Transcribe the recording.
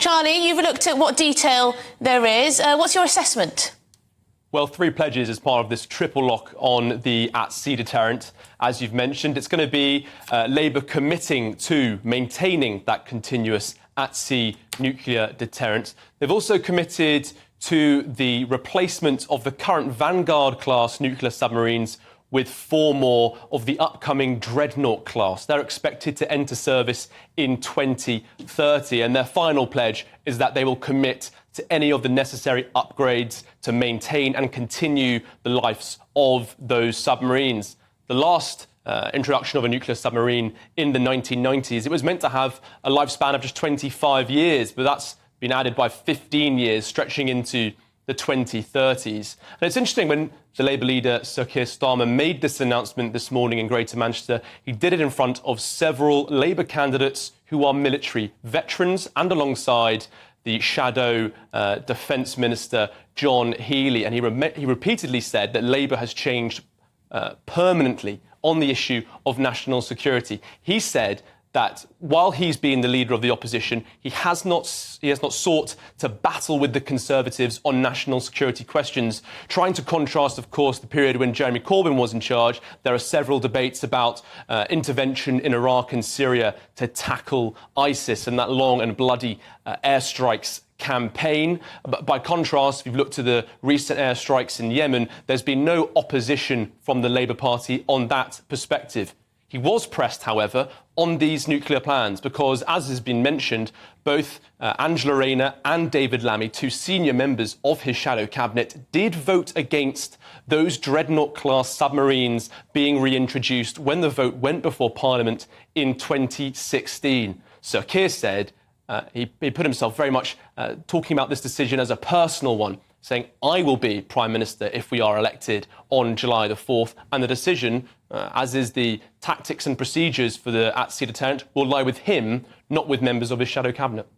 Charlie, you've looked at what detail there is. What's your assessment? Well, 3 pledges as part of this triple lock on the at-sea deterrent. As you've mentioned, it's going to be Labour committing to maintaining that continuous at-sea nuclear deterrent. They've also committed to the replacement of the current Vanguard-class nuclear submarines with 4 more of the upcoming Dreadnought class. They're expected to enter service in 2030, and their final pledge is that they will commit to any of the necessary upgrades to maintain and continue the lives of those submarines. The last introduction of a nuclear submarine in the 1990s, it was meant to have a lifespan of just 25 years, but that's been added by 15 years, stretching into the 2030s. And it's interesting, when the Labour leader, Sir Keir Starmer, made this announcement this morning in Greater Manchester, he did it in front of several Labour candidates who are military veterans and alongside the shadow Defence Minister, John Healey. And he repeatedly said that Labour has changed permanently on the issue of national security. He said that while he's been the leader of the opposition, he has not sought to battle with the Conservatives on national security questions, trying to contrast, of course, the period when Jeremy Corbyn was in charge. There are several debates about intervention in Iraq and Syria to tackle ISIS and that long and bloody airstrikes campaign. But by contrast, if you've looked to the recent airstrikes in Yemen, there's been no opposition from the Labour Party on that perspective. He was pressed, however, on these nuclear plans because, as has been mentioned, both Angela Rayner and David Lammy, 2 senior members of his shadow cabinet, did vote against those Dreadnought-class submarines being reintroduced when the vote went before Parliament in 2016. Sir Keir said he put himself very much talking about this decision as a personal one, saying, I will be Prime Minister if we are elected on July the 4th, and the decision, as is the tactics and procedures for the at-sea deterrent, will lie with him, not with members of his shadow cabinet.